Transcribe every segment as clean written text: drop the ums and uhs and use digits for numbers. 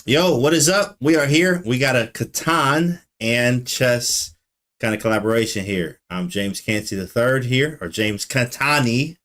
Yo, what is up? We are here. We got a Catan and chess kind of collaboration here. I'm James Canty the third here, or James Catani.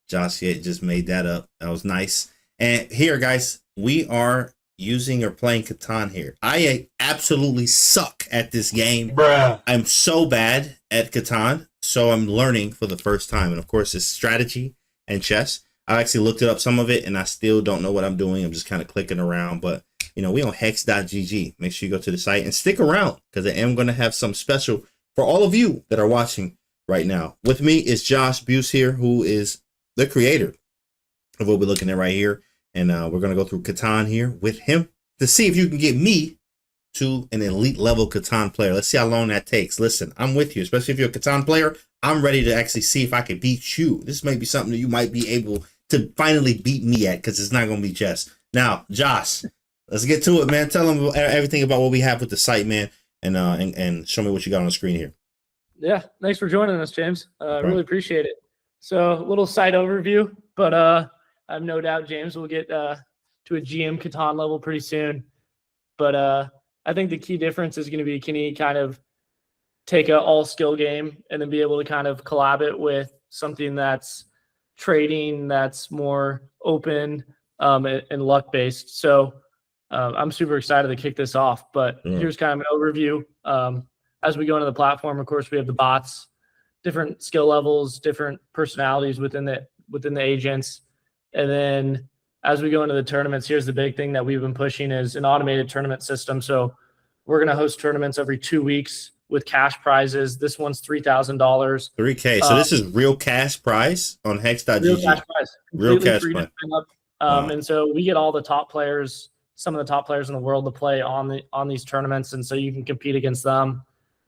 Josh just made that up. That was nice. And here, guys, we are using or playing Catan here. I absolutely suck at this game. Bruh. I'm so bad at Catan, so I'm learning for the first time. And of course, it's strategy and chess. I actually looked it up some of it, and I still don't know what I'm doing. I'm just kind of clicking around, but we on hex.gg. Make sure you go to the site and stick around because I am going to have some special for all of you that are watching right now. With me is Josh Buse here, who is the creator of what we're looking at right here. And we're going to go through Catan here with him to see if you can get me to an elite level Catan player. Let's see how long that takes. Listen, I'm with you, especially if you're a Catan player. I'm ready to actually see if I can beat you. This may be something that you might be able to finally beat me at because it's not going to be chess. Now, Josh, let's get to it, man. Tell them everything about what we have with the site, man, and show me what you got on the screen here. Yeah, thanks for joining us, James. Really appreciate it. So, a little site overview, but I have no doubt James will get to a GM Catan level pretty soon. But I think the key difference is going to be, can he kind of take an all-skill game and then be able to kind of collab it with something that's trading, that's more open and luck-based. So, I'm super excited to kick this off, but here's kind of an overview. As we go into the platform, of course, we have the bots, different skill levels, different personalities within the agents. And then as we go into the tournaments, here's the big thing that we've been pushing is an automated tournament system. So we're going to host tournaments every 2 weeks with cash prizes. This one's $3,000. $3K. So this is real cash prize on hex.gg. Real cash prize. Real cash prize. And so we get all the top players, some of the top players in the world to play on these tournaments. And so you can compete against them.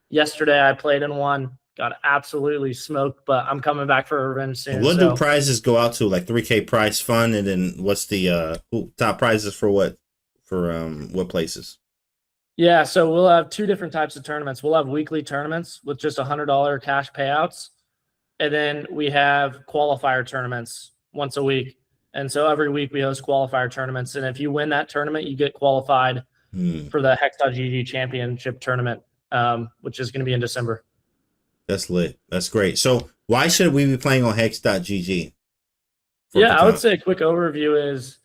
Yesterday I played in one, got absolutely smoked, but I'm coming back for revenge soon. What do prizes go out to? Like 3K prize fund, and then what's the top prizes for what? For what places? Yeah, so we'll have two different types of tournaments. We'll have weekly tournaments with just $100 cash payouts. And then we have qualifier tournaments once a week. And so every week we host qualifier tournaments. And if you win that tournament, you get qualified for the Hex.gg championship tournament, which is going to be in December. That's lit. That's great. So why should we be playing on Hex.gg? Yeah, I would say a quick overview is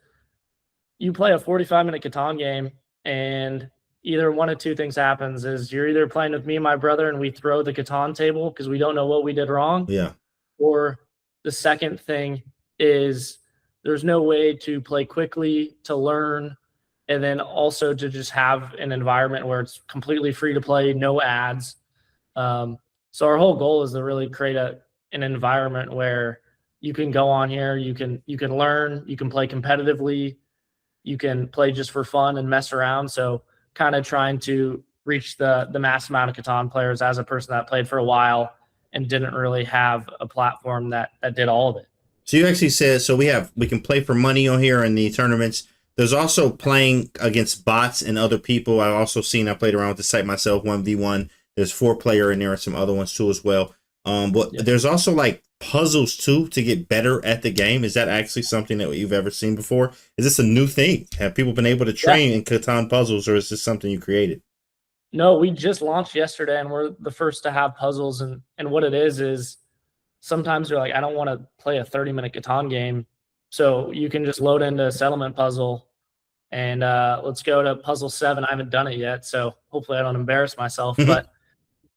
you play a 45-minute Catan game, and either one of two things happens is you're either playing with me and my brother and we throw the Catan table because we don't know what we did wrong. Yeah. Or the second thing is there's no way to play quickly, to learn, and then also to just have an environment where it's completely free to play, no ads. So our whole goal is to really create an environment where you can go on here, you can learn, you can play competitively, you can play just for fun and mess around. So kind of trying to reach the mass amount of Catan players as a person that played for a while and didn't really have a platform that did all of it. So you actually said, so we can play for money on here in the tournaments. There's also playing against bots and other people. I've also seen, I played around with the site myself, 1v1. There's 4-player in there and some other ones too as well. But there's also like puzzles too to get better at the game. Is that actually something that you've ever seen before? Is this a new thing? Have people been able to train in Catan puzzles, or is this something you created? No, we just launched yesterday and we're the first to have puzzles. And what it is sometimes you're like, I don't want to play a 30-minute Catan game. So you can just load into a settlement puzzle and let's go to puzzle 7. I haven't done it yet, so hopefully I don't embarrass myself, but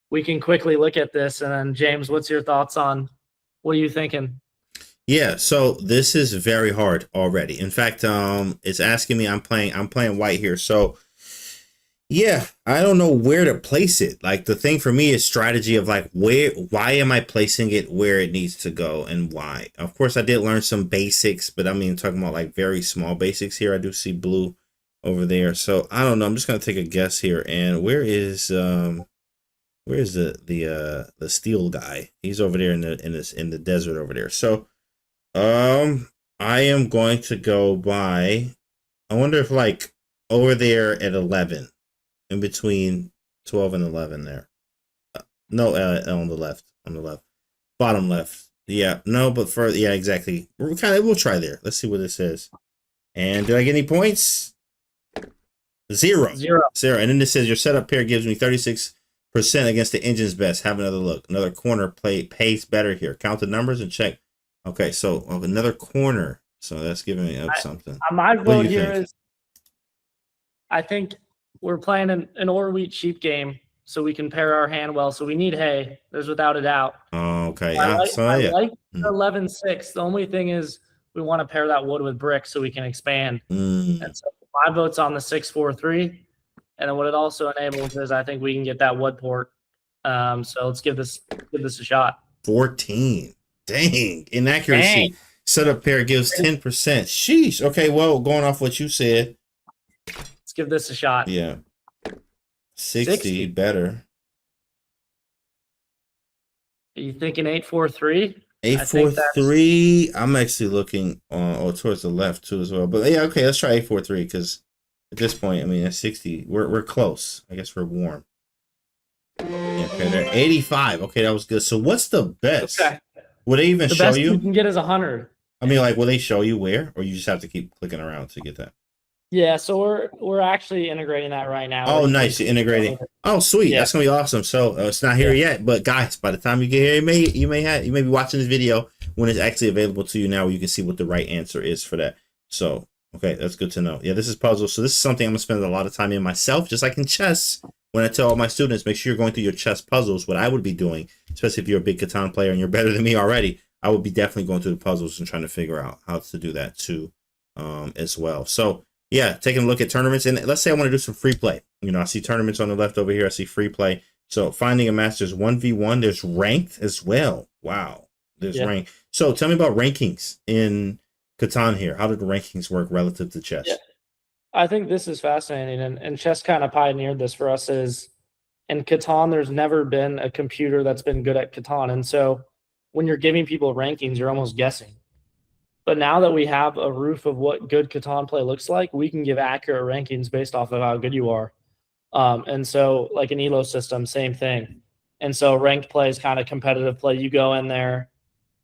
we can quickly look at this. And then James, what's your thoughts on, what are you thinking? Yeah, so this is very hard already. In fact, it's asking me, I'm playing white here. So yeah, I don't know where to place it. Like the thing for me is strategy of like why am I placing it where it needs to go and why? Of course, I did learn some basics, but I mean talking about like very small basics here. I do see blue over there. So I don't know. I'm just gonna take a guess here. And where's the steel guy? He's over there in the desert over there. So I am going to go by, I wonder if like over there at 11, in between 12 and 11 there. No, on the left, bottom left. Yeah, no, but for, yeah, exactly. We'll try there. Let's see what it says. And did I get any points? Zero. Zero. And then it says your setup pair gives me 36% against the engine's best. Have another look. Another corner play pays better here. Count the numbers and check. Okay, so another corner. So that's giving me up something. My vote here is, I think we're playing an or wheat sheep game, so we can pair our hand well. So we need hay. There's without a doubt. Okay. I like 11-6. The only thing is we want to pair that wood with brick so we can expand. And so my vote's on the 6-4-3. And then what it also enables is I think we can get that wood port. So let's give this a shot. 14. Dang. Inaccuracy. Dang. Setup pair gives 10%. Sheesh. Okay, well, going off what you said. Let's give this a shot. Yeah. 60 better. Are you thinking 8-4-3? 8-4-3. I'm actually looking towards the left too as well. But yeah, okay, let's try 8-4-3 because at this point, I mean, at 60, we're close. I guess we're warm. Yeah, okay, they're 85. Okay, that was good. So what's the best? Okay. Will they even show you? The best you can get is 100. I mean, like, will they show you where, or you just have to keep clicking around to get that? Yeah, so we're actually integrating that right now. Oh, nice, you're integrating. Oh, sweet, yeah. That's gonna be awesome. So it's not here yet, but guys, by the time you get here, you may be watching this video when it's actually available to you now, where you can see what the right answer is for that. So okay, that's good to know. Yeah, this is puzzle. So this is something I'm gonna spend a lot of time in myself, just like in chess. When I tell all my students, make sure you're going through your chess puzzles. What I would be doing, especially if you're a big Catan player and you're better than me already, I would be definitely going through the puzzles and trying to figure out how to do that too, as well. So yeah, taking a look at tournaments, and let's say I want to do some free play. You know, I see tournaments on the left over here. I see free play. So finding a master's 1v1. There's ranked as well. Wow, there's ranked. So tell me about rankings in Catan here. How do the rankings work relative to chess? Yeah. I think this is fascinating, and chess kind of pioneered this for us. Is in Catan, there's never been a computer that's been good at Catan, and so when you're giving people rankings, you're almost guessing. But now that we have a roof of what good Catan play looks like, we can give accurate rankings based off of how good you are. And so, like an ELO system, same thing. And so, ranked play is kind of competitive play. You go in there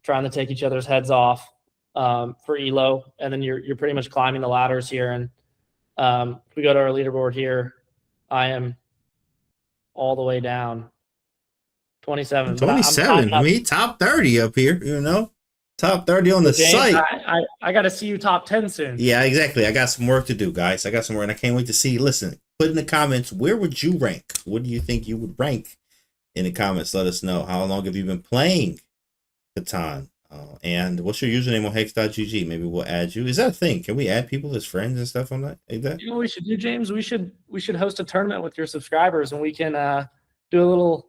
trying to take each other's heads off for ELO, and then you're pretty much climbing the ladders here. And if we go to our leaderboard here, I am all the way down 27. 27. I mean, top 30 up here, you know, top 30 on the site. I got to see you top 10 soon. Yeah, exactly. I got some work to do, guys. I got some work, and I can't wait to see. Listen, put in the comments, where would you rank? What do you think you would rank in the comments? Let us know. How long have you been playing Catan? And what's your username on hex.gg? Maybe we'll add you. Is that a thing? Can we add people as friends and stuff on that? Like that? You know what we should do, James? We should host a tournament with your subscribers, and we can do a little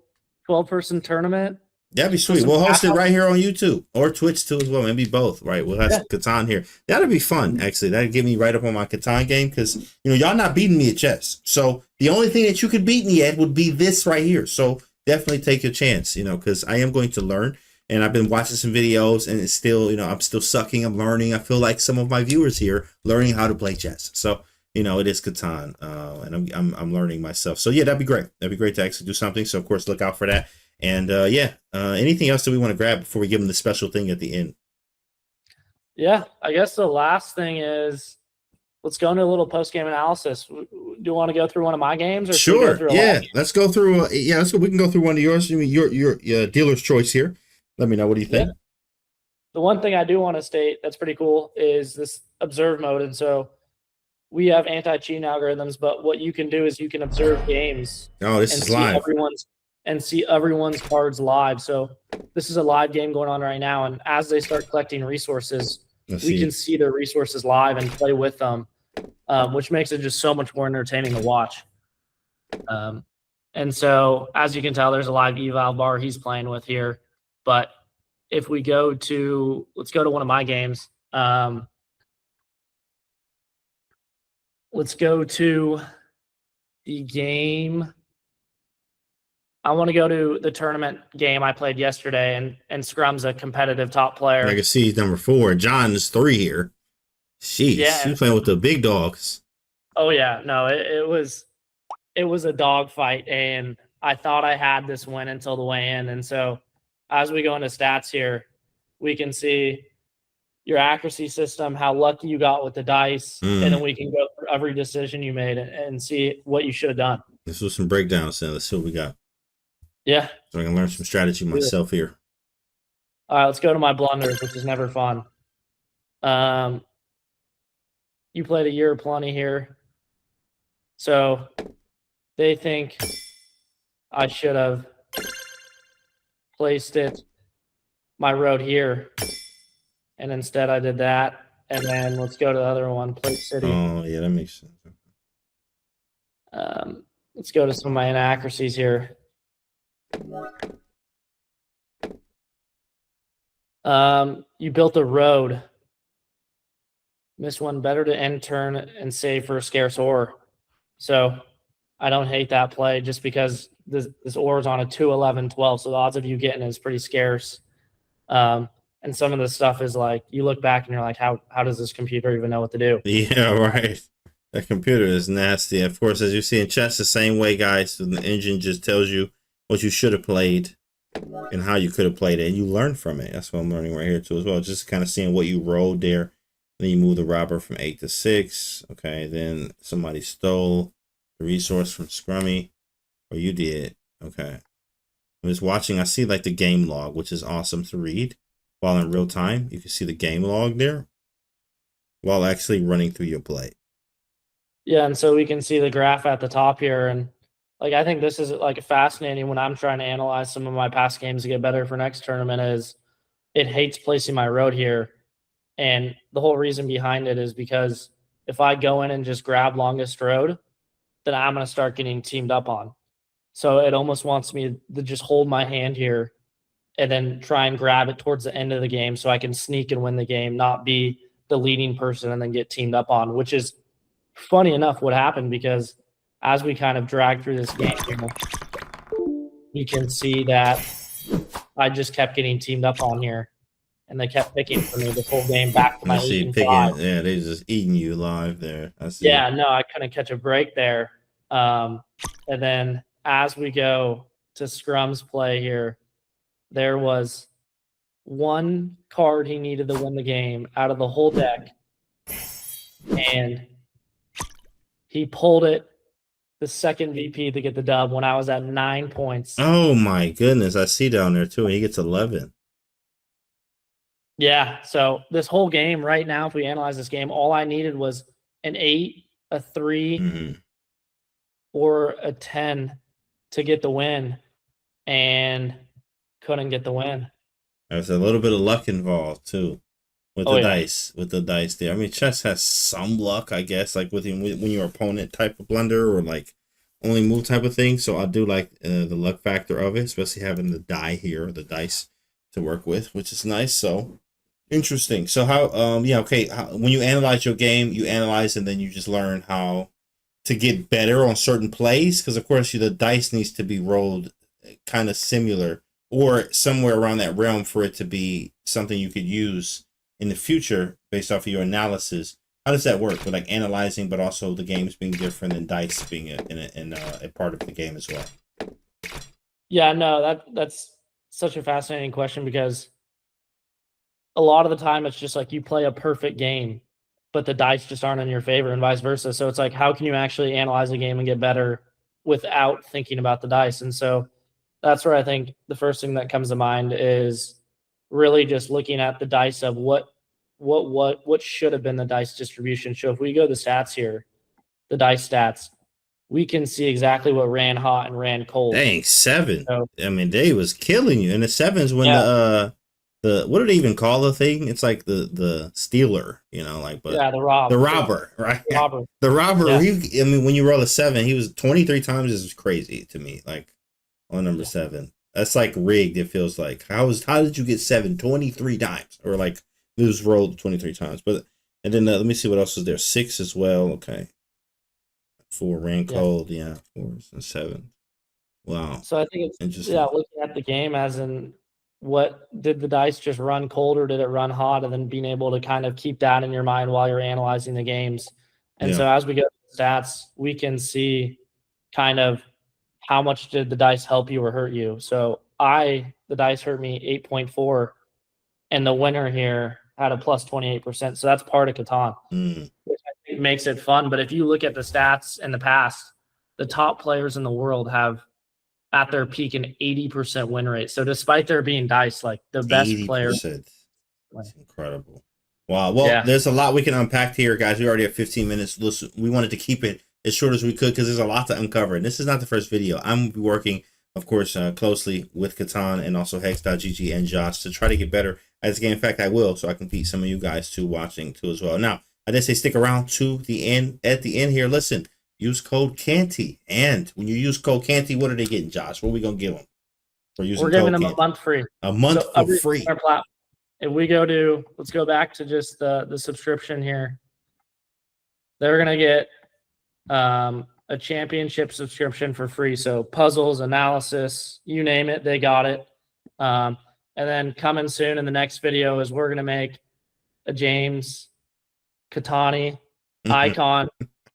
12-person tournament. That'd be sweet. We'll host it right here on YouTube or Twitch too as well. Maybe both, right? We'll have Catan here. That'd be fun, actually. That'd get me right up on my Catan game because, you know, y'all not beating me at chess. So the only thing that you could beat me at would be this right here. So definitely take your chance, you know, because I am going to learn. And I've been watching some videos, and it's still, you know, I'm still sucking. I'm learning. I feel like some of my viewers here learning how to play chess. So, you know, it is Catan, and I'm learning myself. So yeah, that'd be great. That'd be great to actually do something. So of course, look out for that. And anything else that we want to grab before we give them the special thing at the end? Yeah, I guess the last thing is, let's go into a little post game analysis. Do you want to go through one of my games? Or sure. Yeah, let's go through. Let's go. We can go through one of yours. Your dealer's choice here. Let me know. What do you think? Yeah. The one thing I do want to state that's pretty cool is this observe mode. And so we have anti-cheating algorithms, but what you can do is you can observe games. Oh, this is live. See everyone's cards live. So this is a live game going on right now. And as they start collecting resources, we can see their resources live and play with them, which makes it just so much more entertaining to watch. And so as you can tell, there's a live eval bar he's playing with here. But if we go to, let's go to one of my games. Let's go to the game. I want to go to the tournament game I played yesterday, and Scrum's a competitive top player. I can see he's number 4. John is 3 here. Jeez, he's playing with the big dogs. Oh yeah, no, it was a dogfight, and I thought I had this win until the weigh-in, and so as we go into stats here, we can see your accuracy system, how lucky you got with the dice, and Mm. then we can go through every decision you made and see what you should have done. Let's do some breakdowns then. Let's see what we got. Yeah. So I can learn some strategy myself here. All right, let's go to my blunders, which is never fun. You played a year of plenty here. So they think I should have placed my road here. And instead I did that. And then let's go to the other one, Place City. Oh, yeah, that makes sense. Let's go to some of my inaccuracies here. You built a road. Missed one. Better to end turn and save for a scarce ore. So I don't hate that play just because this ore is on a 2, 11, 12. So the odds of you getting it is pretty scarce. And some of the stuff is like, you look back and you're like, how does this computer even know what to do? Yeah, right. That computer is nasty. Of course, as you see in chess, the same way, guys. The engine just tells you what you should have played and how you could have played it. And you learn from it. That's what I'm learning right here, too, as well. Just kind of seeing what you rolled there. Then you move the robber from 8 to 6. Okay, then somebody stole the resource from Scrummy. Or you did. Okay. I'm just watching. I see like the game log, which is awesome to read. While in real time, you can see the game log there while actually running through your play. Yeah, and so we can see the graph at the top here. And like, I think this is like fascinating when I'm trying to analyze some of my past games to get better for next tournament is it hates placing my road here. And the whole reason behind it is because if I go in and just grab longest road, then I'm going to start getting teamed up on. So it almost wants me to just hold my hand here and then try and grab it towards the end of the game so I can sneak and win the game, not be the leading person and then get teamed up on, which is funny enough what happened because as we kind of drag through this game, you can see that I just kept getting teamed up on here. And they kept picking for me the whole game back to my 8 and 5. Yeah, they just eating you live there. Yeah, no, I couldn't catch a break there. And then as we go to Scrum's play here, there was one card he needed to win the game out of the whole deck. And he pulled it the second VP to get the dub when I was at 9 points. Oh, my goodness. I see down there, too. He gets 11. Yeah, so this whole game right now, if we analyze this game, all I needed was an 8, a 3, or a 10 to get the win, and couldn't get the win. There's a little bit of luck involved, too, with the dice. With the dice there. I mean, chess has some luck, I guess, like when your opponent type of blunder or like only move type of thing. So I do like the luck factor of it, especially having the die here, the dice to work with, which is nice. So interesting. So how when you analyze your game, you analyze and then you just learn how to get better on certain plays, because of course the dice needs to be rolled kind of similar or somewhere around that realm for it to be something you could use in the future based off of your analysis. How does that work with like analyzing, but also the games being different and dice being a part of the game as well? Yeah, no, that's such a fascinating question because a lot of the time it's just like you play a perfect game, but the dice just aren't in your favor and vice versa. So it's like, how can you actually analyze a game and get better without thinking about the dice? And so that's where I think the first thing that comes to mind is really just looking at the dice of what should have been the dice distribution. So if we go to the stats here, the dice stats, we can see exactly what ran hot and ran cold. Dang, 7. So, I mean, they was killing you. And the 7's when the what do they even call the thing? It's like the stealer, like, but the robber, right? The robber. Yeah. When you roll a 7, he was 23 times is crazy to me. Like on number 7, that's like rigged. It feels like how did you get 7 23 times or like it was rolled 23 times? But and then let me see what else is there. 6 as well. Okay. 4 ran cold. 4 and 7. Wow. So I think it's interesting. Looking at the game as in what did the dice just run cold or did it run hot, and then being able to kind of keep that in your mind while you're analyzing the games. And so as we go to the stats, we can see kind of how much did the dice help you or hurt you. So the dice hurt me 8.4, and the winner here had a plus 28%. So that's part of Catan, which I think makes it fun. But if you look at the stats in the past, the top players in the world have at their peak an 80% win rate. So despite there being dice, like the best 80%. Players. That's incredible. Wow. Well, there's a lot we can unpack here, guys. We already have 15 minutes. Listen, we wanted to keep it as short as we could because there's a lot to uncover. And this is not the first video. I'm working, of course, closely with Catan and also Hex.gg and Josh to try to get better at this game. In fact, I will, so I can beat some of you guys too watching too as well. Now, I did say stick around to the end. At the end here, listen, use code Canty. And when you use code Canty, what are they getting, Josh? What are we going to give them? We're giving them a month free. A month for free. If we go to, let's go back to just the subscription here. They're going to get a championship subscription for free. So puzzles, analysis, you name it, they got it. And then coming soon in the next video is we're going to make a James Catani icon,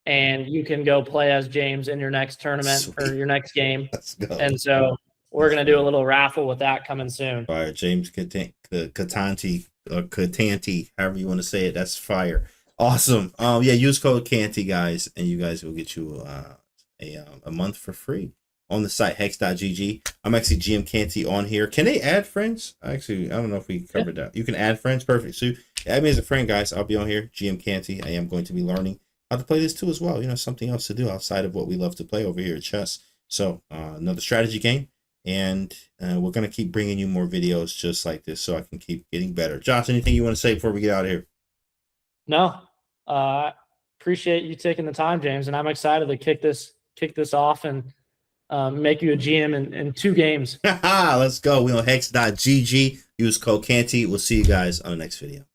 and you can go play as James in your next tournament or your next game. Let's go. And so we're going to do a little raffle with that coming soon. Fire. James Catanti, or Catanti, however you want to say it. That's fire. Awesome. Yeah, use code Canty, guys, and you guys will get you a month for free on the site hex.gg. I'm actually GM Canty on here. Can they add friends? Actually, I don't know if we covered that. You can add friends. Perfect. So add me as a friend, guys. I'll be on here. GM Canty. I am going to be learning how to play this too as well. You know, something else to do outside of what we love to play over here at chess. So another strategy game. And we're going to keep bringing you more videos just like this so I can keep getting better. Josh, anything you want to say before we get out of here? No. Appreciate you taking the time, James. And I'm excited to kick this off and make you a GM in 2 games. Let's go. We on hex.gg. Use code Canty. We'll see you guys on the next video.